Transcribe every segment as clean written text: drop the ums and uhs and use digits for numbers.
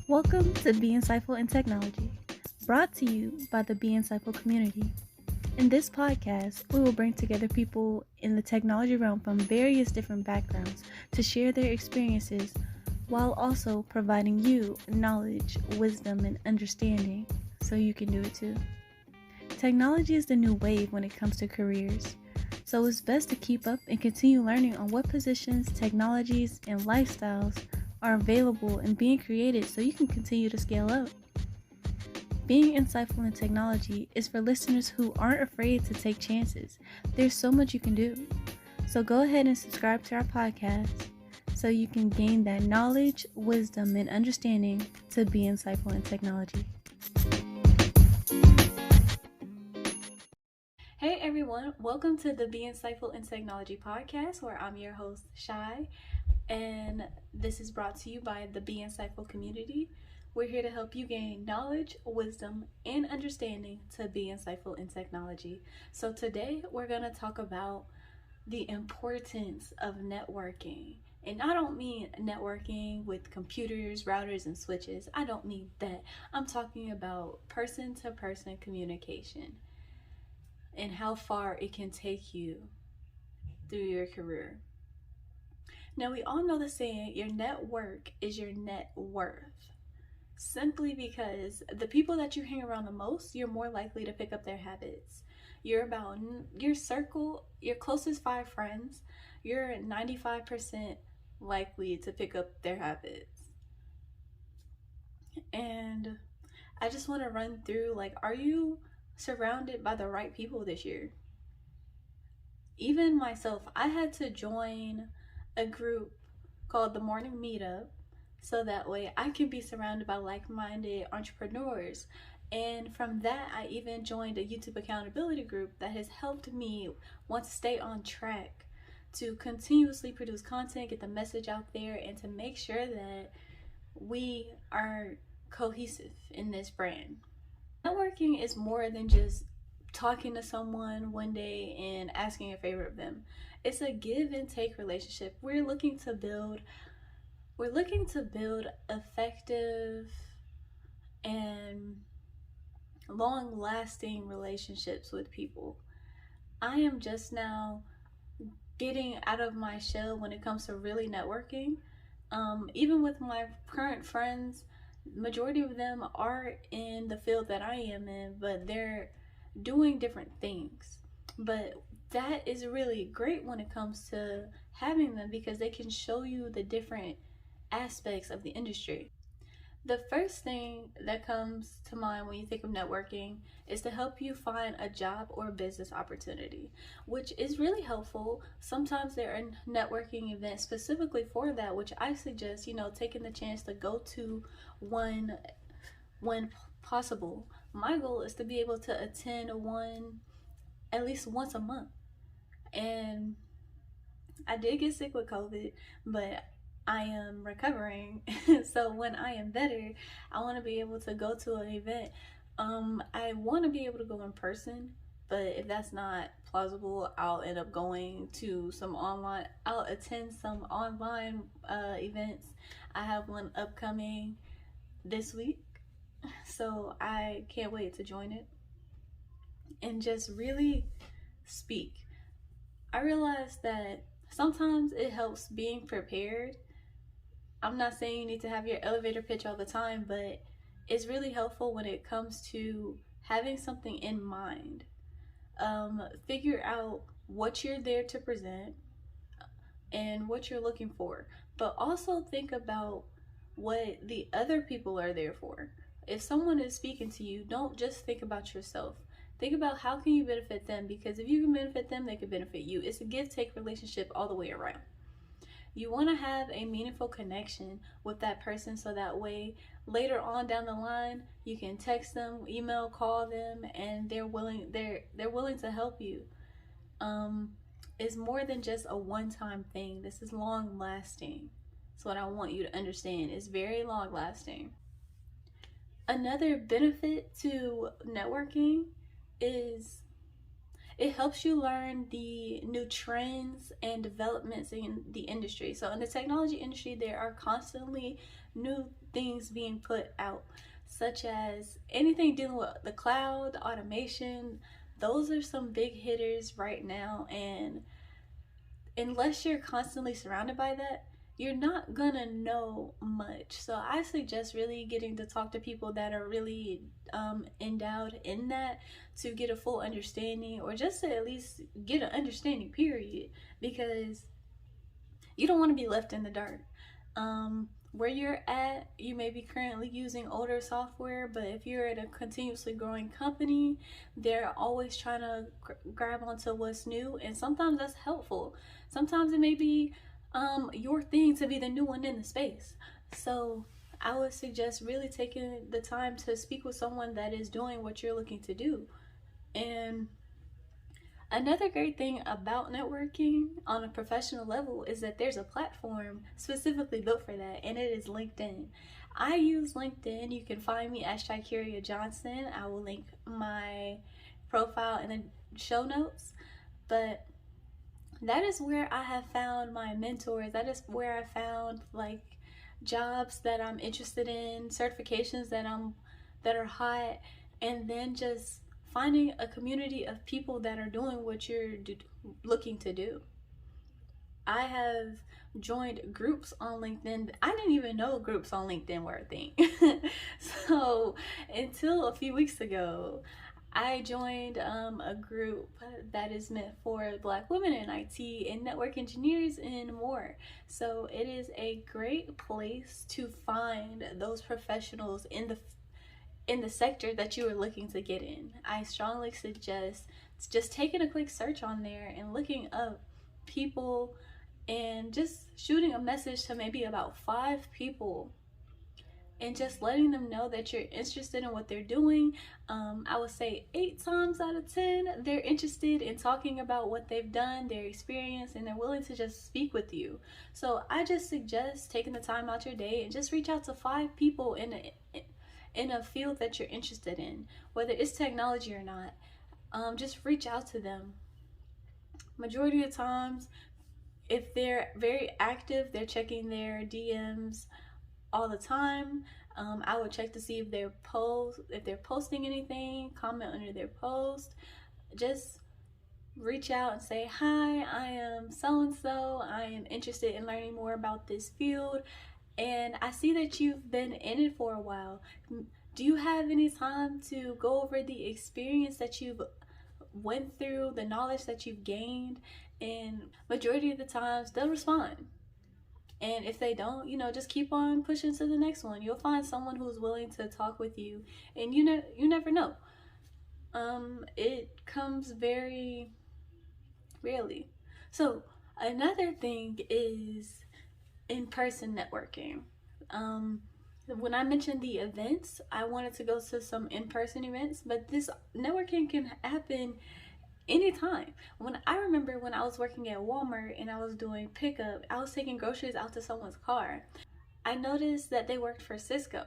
Welcome to Be Insightful in Technology, brought to you by the Be Insightful community. In this podcast, we will bring together people in the technology realm from various different backgrounds to share their experiences while also providing you knowledge, wisdom, and understanding so you can do it too. Technology is the new wave when it comes to careers, so it's best to keep up and continue learning on what positions, technologies, and lifestyles are available and being created so you can continue to scale up. Being insightful in technology is for listeners who aren't afraid to take chances. There's so much you can do. So go ahead and subscribe to our podcast so you can gain that knowledge, wisdom, and understanding to be insightful in technology. Hey everyone, welcome to the Be Insightful in Technology podcast, where I'm your host, Shai, and this is brought to you by the Be Insightful community. We're here to help you gain knowledge, wisdom, and understanding to be insightful in technology. So today we're going to talk about the importance of networking. And I don't mean networking with computers, routers, and switches. I don't mean that. I'm talking about person-to-person communication and how far it can take you through your career. Now, we all know the saying, your network is your net worth. Simply because the people that you hang around the most, you're more likely to pick up their habits. You're about your circle, your closest 5 friends, you're 95% likely to pick up their habits. And I just want to run through, are you surrounded by the right people this year? Even myself, I had to join a group called the Morning Meetup so that way I can be surrounded by like-minded entrepreneurs. And from that, I even joined a YouTube accountability group that has helped me want to stay on track to continuously produce content, get the message out there, and to make sure that we are cohesive in this brand. Networking is more than just talking to someone one day and asking a favor of them. It's a give and take relationship. We're looking to build effective and long-lasting relationships with people. I am just now getting out of my shell when it comes to really networking. Even with my current friends, majority of them are in the field that I am in, but they're doing different things. But that is really great when it comes to having them because they can show you the different aspects of the industry. The first thing that comes to mind when you think of networking is to help you find a job or business opportunity, which is really helpful. Sometimes there are networking events specifically for that, which I suggest, taking the chance to go to one when possible. My goal is to be able to attend one at least once a month. And I did get sick with COVID, but I am recovering. So when I am better, I want to be able to go to an event. I want to be able to go in person, but if that's not plausible, I'll end up going to I'll attend some online events. I have one upcoming this week, so I can't wait to join it and just really speak. I realized that sometimes it helps being prepared. I'm not saying you need to have your elevator pitch all the time, but it's really helpful when it comes to having something in mind. Figure out what you're there to present and what you're looking for, but also think about what the other people are there for. If someone is speaking to you, don't just think about yourself. Think about how can you benefit them, because if you can benefit them, they can benefit you. It's a give-take relationship all the way around. You want to have a meaningful connection with that person so that way later on down the line you can text them, email, call them, and they're willing to help you. It's more than just a one-time thing. This is long-lasting. That's what I want you to understand. It's very long-lasting. Another benefit to networking is it helps you learn the new trends and developments in the industry. So in the technology industry, there are constantly new things being put out, such as anything dealing with the cloud, automation. Those are some big hitters right now, and unless you're constantly surrounded by that, you're not gonna know much. So I suggest really getting to talk to people that are really endowed in that, to get a full understanding, or just to at least get an understanding, period, because you don't want to be left in the dark. Where you're at, you may be currently using older software, but if you're at a continuously growing company, they're always trying to grab onto what's new, and sometimes that's helpful. Sometimes it may be your thing to be the new one in the space. So I would suggest really taking the time to speak with someone that is doing what you're looking to do. And another great thing about networking on a professional level is that there's a platform specifically built for that, and it is LinkedIn. I use LinkedIn. You can find me as Shikeria Johnson. I will link my profile in the show notes. But that is where I have found my mentors. That is where I found like jobs that I'm interested in, certifications that are hot, and then just finding a community of people that are doing what you're looking to do. I have joined groups on LinkedIn. I didn't even know groups on LinkedIn were a thing. So until a few weeks ago, I joined a group that is meant for Black women in IT and network engineers and more. So it is a great place to find those professionals in the sector that you are looking to get in. I strongly suggest just taking a quick search on there and looking up people and just shooting a message to maybe about 5 people and just letting them know that you're interested in what they're doing. I would say 8 times out of 10, they're interested in talking about what they've done, their experience, and they're willing to just speak with you. So I just suggest taking the time out your day and just reach out to 5 people in a field that you're interested in, whether it's technology or not. Just reach out to them. Majority of times, if they're very active, they're checking their DMs all the time. I would check to see if they're posting anything, comment under their post. Just reach out and say, hi, I am so and so. I am interested in learning more about this field, and I see that you've been in it for a while. Do you have any time to go over the experience that you've went through, the knowledge that you've gained? And majority of the times they'll respond. And if they don't, just keep on pushing to the next one. You'll find someone who's willing to talk with you, and you never know. It comes very rarely. So another thing is in-person networking. When I mentioned the events, I wanted to go to some in-person events, but this networking can happen anytime. I remember when I was working at Walmart and I was doing pickup, I was taking groceries out to someone's car. I noticed that they worked for Cisco,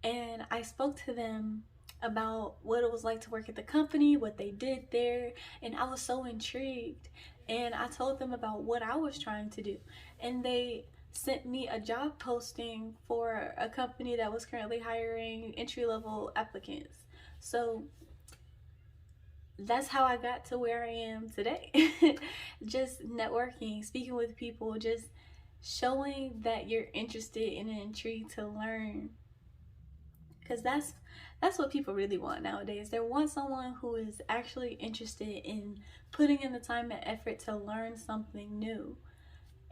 and I spoke to them about what it was like to work at the company, what they did there, and I was so intrigued. And I told them about what I was trying to do, and they sent me a job posting for a company that was currently hiring entry-level applicants. So that's how I got to where I am today. Just networking, speaking with people, just showing that you're interested and intrigued to learn. Because that's what people really want nowadays. They want someone who is actually interested in putting in the time and effort to learn something new.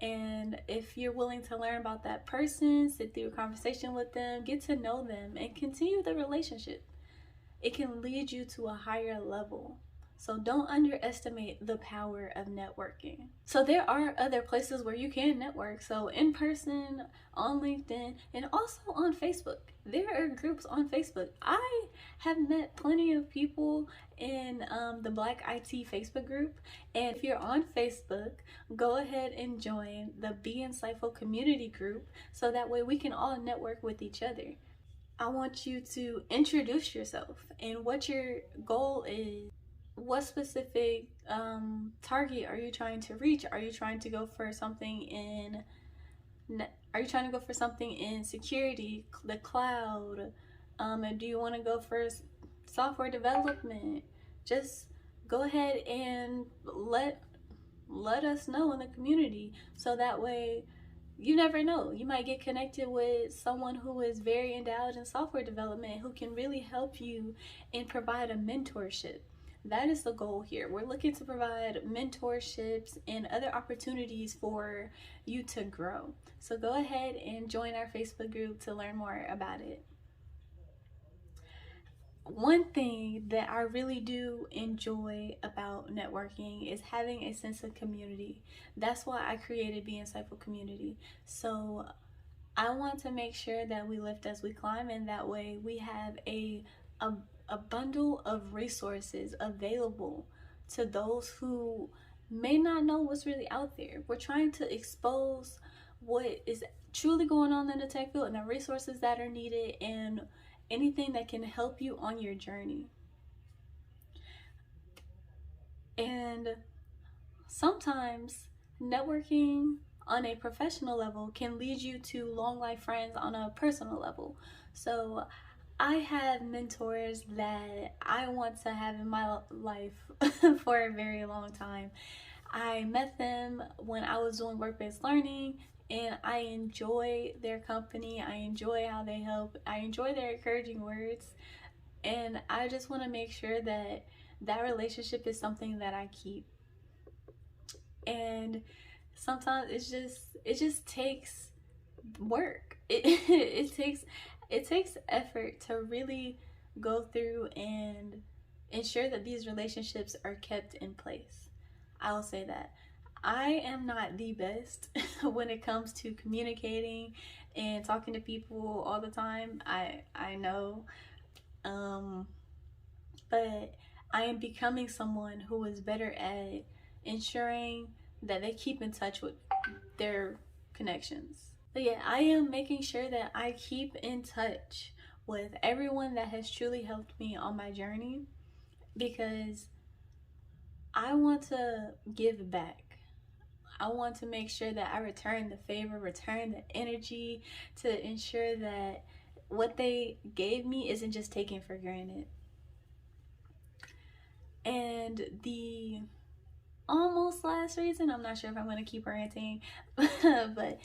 And if you're willing to learn about that person, sit through a conversation with them, get to know them, and continue the relationship, it can lead you to a higher level. So don't underestimate the power of networking. So there are other places where you can network. So in person, on LinkedIn, and also on Facebook. There are groups on Facebook. I have met plenty of people in the Black IT Facebook group. And if you're on Facebook, go ahead and join the Be Insightful community group, so that way we can all network with each other. I want you to introduce yourself and what your goal is. What specific target are you trying to reach? Are you trying to go for something in Are you trying to go for something in security, the cloud? And do you want to go for software development? Just go ahead and let us know in the community, so that way, you never know, you might get connected with someone who is very endowed in software development, who can really help you and provide a mentorship. That is the goal here. We're looking to provide mentorships and other opportunities for you to grow. So go ahead and join our Facebook group to learn more about it. One thing that I really do enjoy about networking is having a sense of community. That's why I created Be Insightful Community. So I want to make sure that we lift as we climb, and that way we have a bundle of resources available to those who may not know what's really out there. We're trying to expose what is truly going on in the tech field and the resources that are needed, and anything that can help you on your journey. And sometimes networking on a professional level can lead you to long life friends on a personal level. So I have mentors that I want to have in my life for a very long time. I met them when I was doing work-based learning, and I enjoy their company. I enjoy how they help. I enjoy their encouraging words, and I just want to make sure that that relationship is something that I keep. And sometimes it just takes work. It takes effort to really go through and ensure that these relationships are kept in place. I'll say that. I am not the best when it comes to communicating and talking to people all the time. I know. But I am becoming someone who is better at ensuring that they keep in touch with their connections. But yeah, I am making sure that I keep in touch with everyone that has truly helped me on my journey, because I want to give back. I want to make sure that I return the favor, return the energy, to ensure that what they gave me isn't just taken for granted. And the almost last reason, I'm not sure if I'm going to keep ranting, but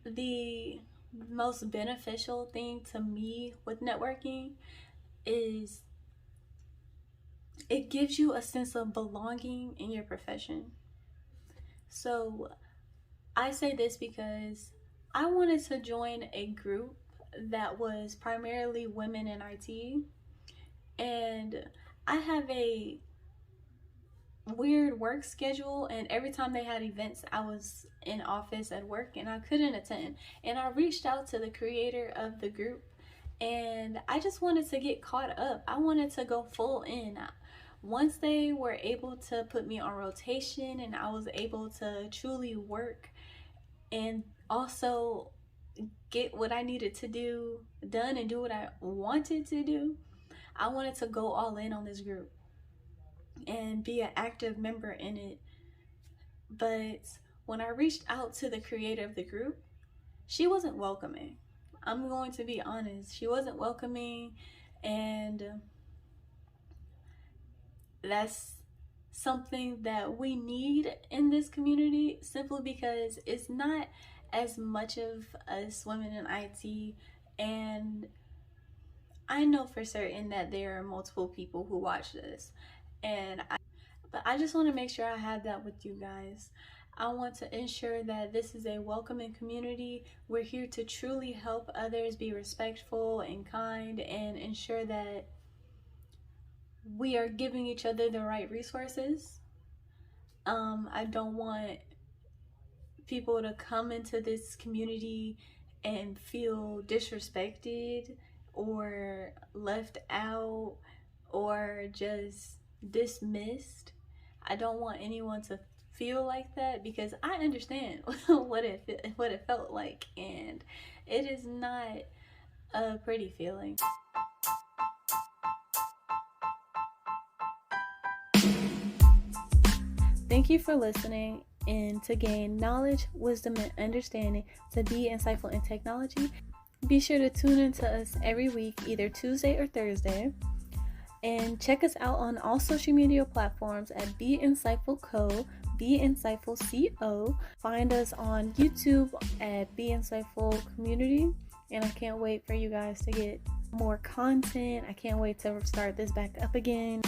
the most beneficial thing to me with networking is it gives you a sense of belonging in your profession. So I say this because I wanted to join a group that was primarily women in IT, and I have a weird work schedule, and every time they had events I was in office at work and I couldn't attend. And I reached out to the creator of the group, and I just wanted to get caught up. I wanted to go full in. Once they were able to put me on rotation and I was able to truly work and also get what I needed to do done and do what I wanted to do, I wanted to go all in on this group and be an active member in it. But when I reached out to the creator of the group, she wasn't welcoming. I'm going to be honest. She wasn't welcoming, and that's something that we need in this community, simply because it's not as much of us women in IT, and I know for certain that there are multiple people who watch this, but I just want to make sure I have that with you guys. I want to ensure that this is a welcoming community. We're here to truly help others, be respectful and kind, and ensure that we are giving each other the right resources. I don't want people to come into this community and feel disrespected or left out or just dismissed. I don't want anyone to feel like that, because I understand what it felt like, and it is not a pretty feeling. Thank you for listening. and to gain knowledge, wisdom, and understanding to be insightful in technology. Be sure to tune in to us every week, either Tuesday or Thursday. And check us out on all social media platforms at Be Insightful Co, Be Insightful Co. Find us on YouTube at Be Insightful Community. And I can't wait for you guys to get more content. I can't wait to start this back up again.